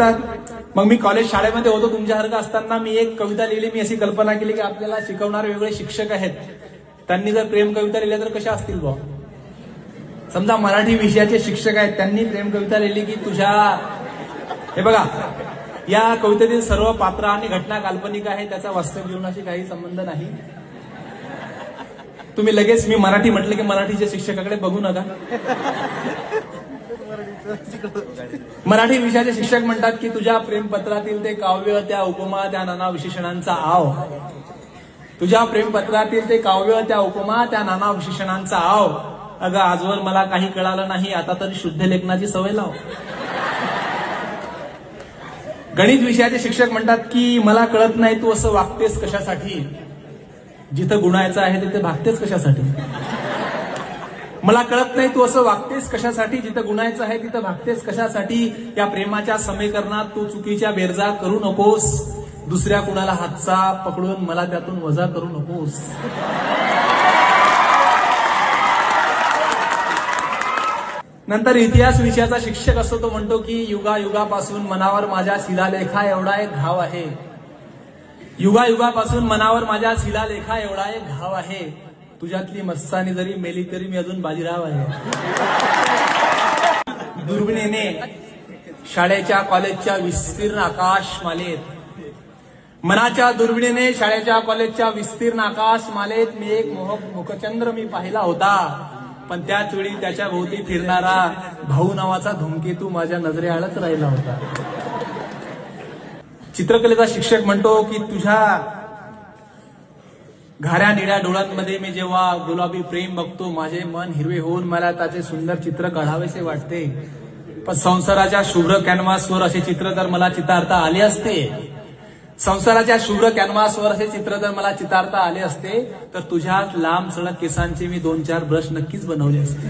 वाटतात. मग मी कॉलेज शाळेमध्ये होतो तुमच्यासारखं असताना मी एक कविता लिहिली. मी अशी कल्पना केली की आपल्याला शिकवणारे वेगळे शिक्षक आहेत, त्यांनी जर प्रेम कविता लिहिल्या तर कशा असतील बुवा. समजा मराठी विषयाचे शिक्षक आहेत, त्यांनी प्रेम कविता लिहिली की तुझ्या, हे बघा, या कवितेतील सर्व पात्र आणि घटना काल्पनिक आहे, त्याचा वास्तव जीवनाशी काही संबंध नाही. तुम्ही लगेच मी मराठी म्हटलं की मराठीच्या शिक्षकाकडे बघू नका. मराठी विषयाचे शिक्षक म्हणतात की तुझ्या प्रेमपत्रातील ते काव्य, त्या उपमा, त्या नाना विशेषणांचा आव. तुझ्या प्रेमपत्रातील ते काव्य, त्या उपमा, त्या नाना विशेषणांचा आव. अगं आजवर मला काही कळालं नाही, आता तरी शुद्ध लेखनाची सवय लाव. गणित विषयाचे शिक्षक म्हणतात की मला कळत नाही तू असं वागतेस कशासाठी, जिथं गुणायचं आहे तिथे भागतेस कशासाठी. मला कळत नाही तू असं वागतेस कशासाठी, जिथं गुणायचं आहे तिथं भागतेस कशासाठी. या प्रेमाच्या समीकरणात तू चुकीच्या बेरजा करू नकोस, दुसऱ्या कुणाला हातचा पकडून मला त्यातून वजा करू नकोस. नंतर इतिहास विषयाचा शिक्षक असतो तो म्हणतो की युगायुगापासून मनावर माझ्या शिलालेखा एवढा एक घाव आहे. युगायुगापासून मनावर माझ्या शिलालेखा एवढा एक घाव आहे. तुझ्यातली मस्तानी जरी मेली तरी मी अजून बाजीराव आहे. दुर्बिणीने शाळेच्या कॉलेजच्या विस्तीर्ण आकाशमालेत, मनाच्या दुर्बिणीने शाळेच्या कॉलेजच्या विस्तीर्ण आकाशमालेत मी एक मुखचंद्र मी पाहिला होता. पण त्याच वेळी त्याच्या भोवती फिरणारा भाऊ नावाचा धूमकेतू माझ्या नजरेआडच राहिला होता. चित्रकलेचा शिक्षक म्हणतो की तुझ्या घाऱ्या निळ्या डोळ्यांमध्ये मी जेव्हा गुलाबी प्रेम बघतो, माझे मन हिरवे होऊन मला त्याचे सुंदर चित्र काढावेसे वाटते. पण संसाराच्या शुभ्र कॅनव्हासवर असे चित्र जर मला चितारता आले असते, संसाराच्या शुभ्र कॅनव्हासवर असे चित्र जर मला चितारता आले असते, तर तुझ्या लांब सडक केसांचे मी 2-4 ब्रश नक्कीच बनवले असते.